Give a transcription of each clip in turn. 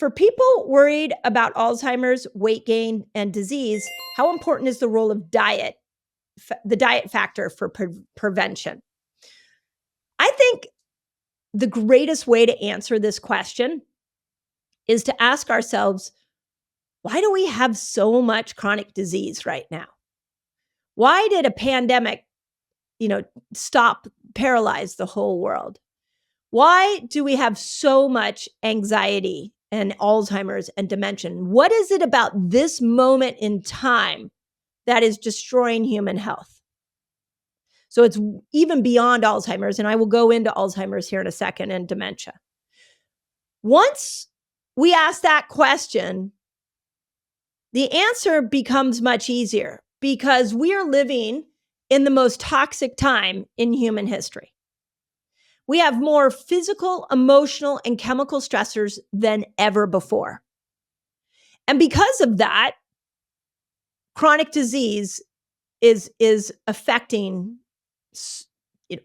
For people worried about Alzheimer's, weight gain, and disease, how important is the role of diet, the diet factor for prevention? I think the greatest way to answer this question is to ask ourselves, why do we have so much chronic disease right now? Why did a pandemic, paralyze the whole world? Why do we have so much anxiety and Alzheimer's and dementia? What is it about this moment in time that is destroying human health? So it's even beyond Alzheimer's, and I will go into Alzheimer's here in a second and dementia. Once we ask that question, the answer becomes much easier because we are living in the most toxic time in human history. We have more physical, emotional, and chemical stressors than ever before. And because of that, chronic disease is affecting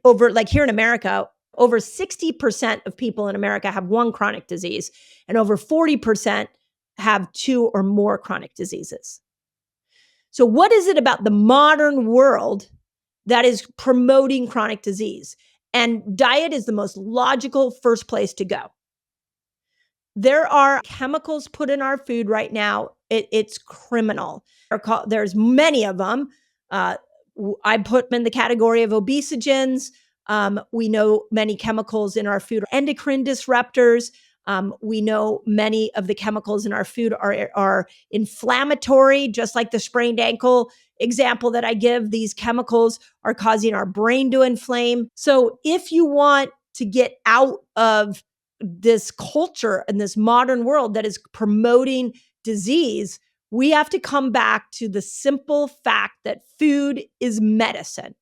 over, like here in America, over 60% of people in America have one chronic disease, and over 40% have two or more chronic diseases. So what is it about the modern world that is promoting chronic disease? And diet is the most logical first place to go. There are chemicals put in our food right now. It's criminal. There's many of them. I put them in the category of obesogens. We know many chemicals in our food are endocrine disruptors. We know many of the chemicals in our food are inflammatory, just like the sprained ankle example that I give. These chemicals are causing our brain to inflame. So if you want to get out of this culture and this modern world that is promoting disease, we have to come back to the simple fact that food is medicine.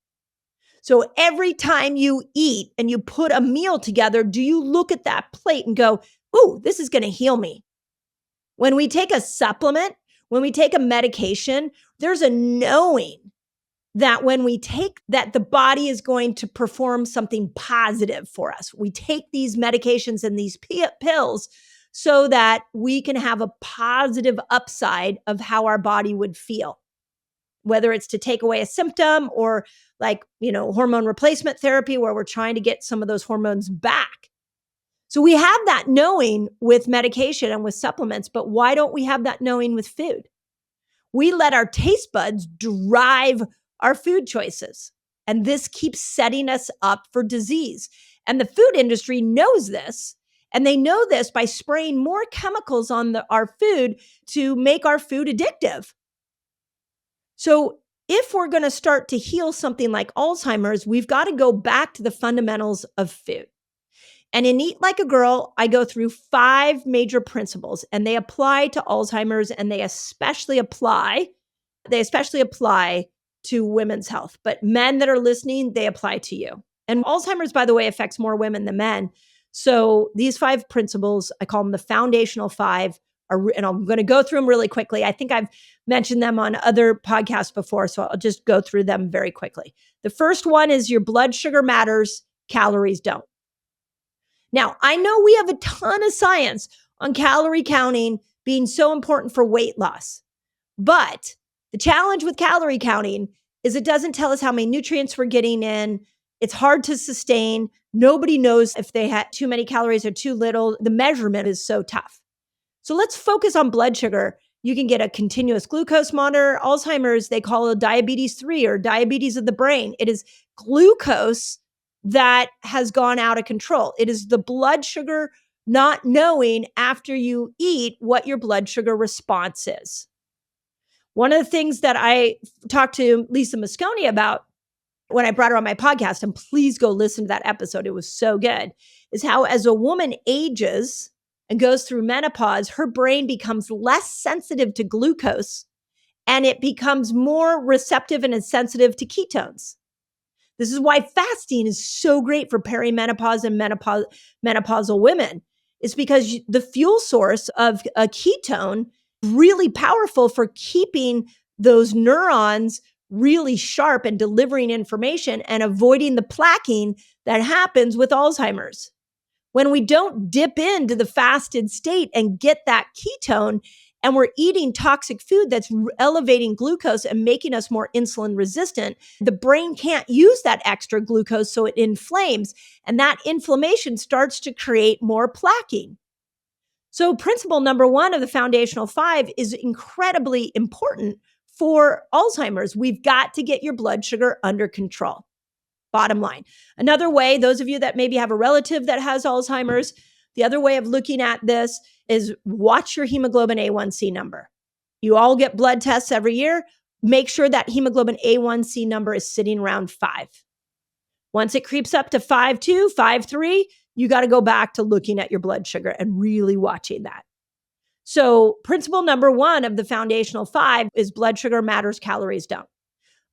So every time you eat and you put a meal together, do you look at that plate and go, "Ooh, this is going to heal me"? When we take a supplement, when we take a medication, there's a knowing that when we take that, the body is going to perform something positive for us. We take these medications and these pills so that we can have a positive upside of how our body would feel, whether it's to take away a symptom or hormone replacement therapy where we're trying to get some of those hormones back. So we have that knowing with medication and with supplements, but why don't we have that knowing with food? We let our taste buds drive our food choices, and this keeps setting us up for disease. And the food industry knows this, and they know this by spraying more chemicals on our food to make our food addictive. So if we're going to start to heal something like Alzheimer's, we've got to go back to the fundamentals of food. And in Eat Like a Girl, I go through 5 major principles, and they apply to Alzheimer's, and they especially apply to women's health. But men that are listening, they apply to you. And Alzheimer's, by the way, affects more women than men. So these 5 principles, I call them the foundational 5, and I'm going to go through them really quickly. I think I've mentioned them on other podcasts before, so I'll just go through them very quickly. The first one is your blood sugar matters, calories don't. Now, I know we have a ton of science on calorie counting being so important for weight loss, but the challenge with calorie counting is it doesn't tell us how many nutrients we're getting in. It's hard to sustain. Nobody knows if they had too many calories or too little. The measurement is so tough. So let's focus on blood sugar. You can get a continuous glucose monitor. Alzheimer's, they call it diabetes 3 or diabetes of the brain. It is glucose that has gone out of control. It is the blood sugar not knowing after you eat what your blood sugar response is. One of the things that I talked to Lisa Mosconi about when I brought her on my podcast, and please go listen to that episode, it was so good, is how as a woman ages and goes through menopause, her brain becomes less sensitive to glucose and it becomes more receptive and sensitive to ketones. This is why fasting is so great for perimenopause and menopausal women. It's because the fuel source of a ketone really powerful for keeping those neurons really sharp and delivering information and avoiding the plaquing that happens with Alzheimer's. When we don't dip into the fasted state and get that ketone, and we're eating toxic food that's elevating glucose and making us more insulin resistant, the brain can't use that extra glucose, so it inflames, and that inflammation starts to create more plaquing. So, principle number one of the foundational five is incredibly important for Alzheimer's. We've got to get your blood sugar under control. Bottom line. Another way, those of you that maybe have a relative that has Alzheimer's, the other way of looking at this is watch your hemoglobin A1C number. You all get blood tests every year. Make sure that hemoglobin A1C number is sitting around 5. Once it creeps up to 5.2, 5.3, you got to go back to looking at your blood sugar and really watching that. So, principle number one of the foundational five is blood sugar matters, calories don't.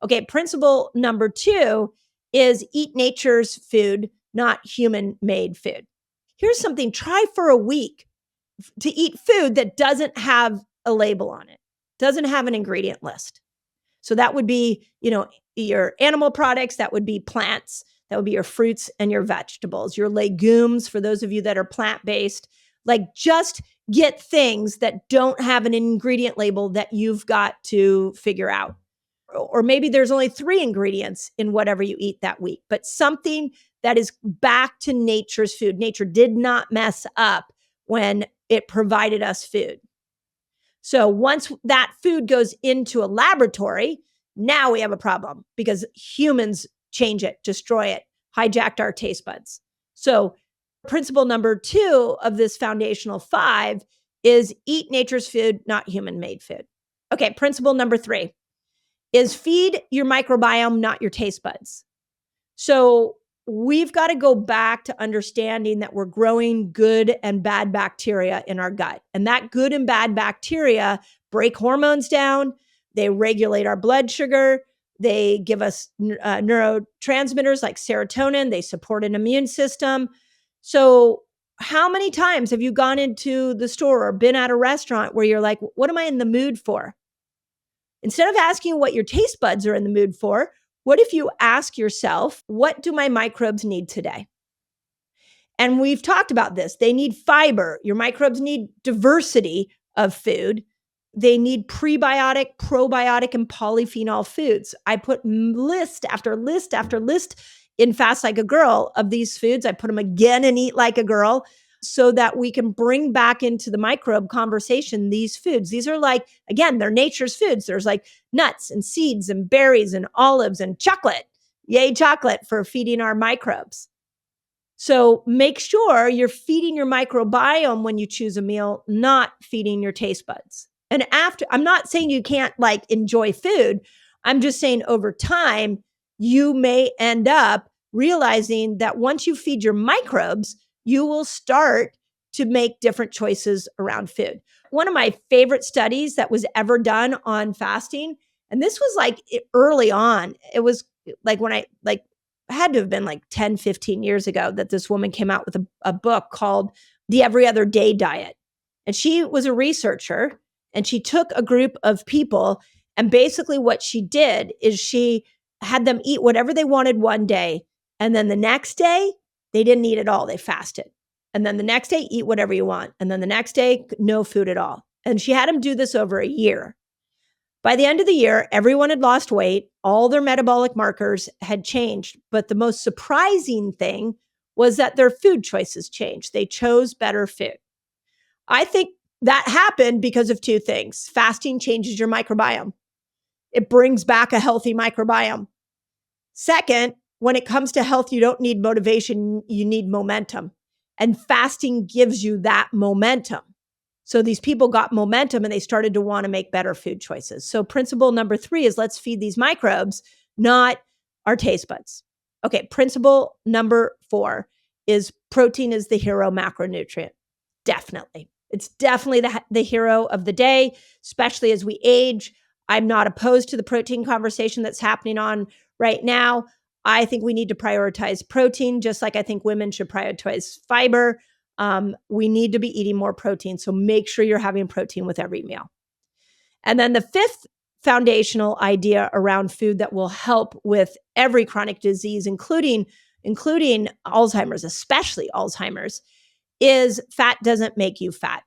Okay, principle number two is eat nature's food, not human-made food. Here's something, try for a week to eat food that doesn't have a label on it, doesn't have an ingredient list. So that would be, your animal products, that would be plants, that would be your fruits and your vegetables, your legumes, for those of you that are plant-based. Like, just get things that don't have an ingredient label that you've got to figure out. Or maybe there's only 3 ingredients in whatever you eat that week, but something that is back to nature's food. Nature did not mess up when it provided us food. So once that food goes into a laboratory, now we have a problem because humans change it, destroy it, hijacked our taste buds. So principle number 2 of this foundational 5 is eat nature's food, not human-made food. Okay, principle number 3 is feed your microbiome, not your taste buds. So we've got to go back to understanding that we're growing good and bad bacteria in our gut. And that good and bad bacteria break hormones down. They regulate our blood sugar. They give us neurotransmitters like serotonin. They support an immune system. So how many times have you gone into the store or been at a restaurant where you're like, what am I in the mood for? Instead of asking what your taste buds are in the mood for, what if you ask yourself, what do my microbes need today? And we've talked about this. They need fiber. Your microbes need diversity of food. They need prebiotic, probiotic, and polyphenol foods. I put list after list after list in Fast Like a Girl of these foods. I put them again in Eat Like a Girl, so that we can bring back into the microbe conversation these foods. These are like, again, they're nature's foods. There's like nuts and seeds and berries and olives and chocolate. Yay, chocolate for feeding our microbes. So make sure you're feeding your microbiome when you choose a meal, not feeding your taste buds. And I'm not saying you can't like enjoy food. I'm just saying over time, you may end up realizing that once you feed your microbes, you will start to make different choices around food. One of my favorite studies that was ever done on fasting, and this was like early on, it was like when I had to have been like 10, 15 years ago that this woman came out with a book called The Every Other Day Diet. And she was a researcher, and she took a group of people, and basically what she did is she had them eat whatever they wanted one day, and then the next day, they didn't eat at all. They fasted. And then the next day, eat whatever you want. And then the next day, no food at all. And she had them do this over a year. By the end of the year, everyone had lost weight. All their metabolic markers had changed. But the most surprising thing was that their food choices changed. They chose better food. I think that happened because of 2 things. Fasting changes your microbiome. It brings back a healthy microbiome. Second, when it comes to health, you don't need motivation, you need momentum. And fasting gives you that momentum. So these people got momentum and they started to want to make better food choices. So principle number 3 is let's feed these microbes, not our taste buds. Okay, principle number 4 is protein is the hero macronutrient. Definitely. It's definitely the hero of the day, especially as we age. I'm not opposed to the protein conversation that's happening on right now. I think we need to prioritize protein, just like I think women should prioritize fiber. We need to be eating more protein. So make sure you're having protein with every meal. And then the 5th foundational idea around food that will help with every chronic disease, including including Alzheimer's, especially Alzheimer's, is fat doesn't make you fat.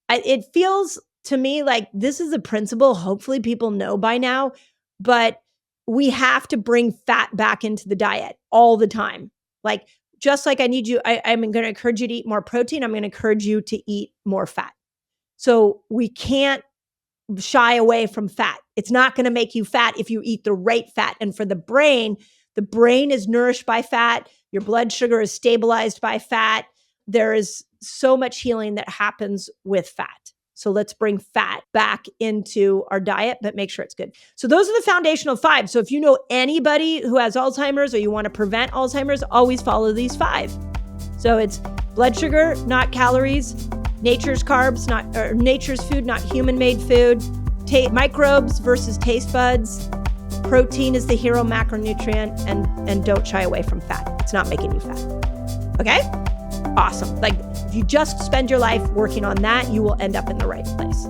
It feels to me like this is a principle hopefully people know by now, but we have to bring fat back into the diet all the time. Like, just like I'm going to encourage you to eat more protein, I'm going to encourage you to eat more fat. So we can't shy away from fat. It's not going to make you fat if you eat the right fat. And for the brain is nourished by fat. Your blood sugar is stabilized by fat. There is so much healing that happens with fat. So let's bring fat back into our diet, but make sure it's good. So those are the foundational 5. So if you know anybody who has Alzheimer's or you want to prevent Alzheimer's, always follow these 5. So it's blood sugar, not calories, nature's carbs, nature's food, not human-made food, microbes versus taste buds, protein is the hero macronutrient, and don't shy away from fat. It's not making you fat. Okay? Awesome. Like, if you just spend your life working on that, you will end up in the right place.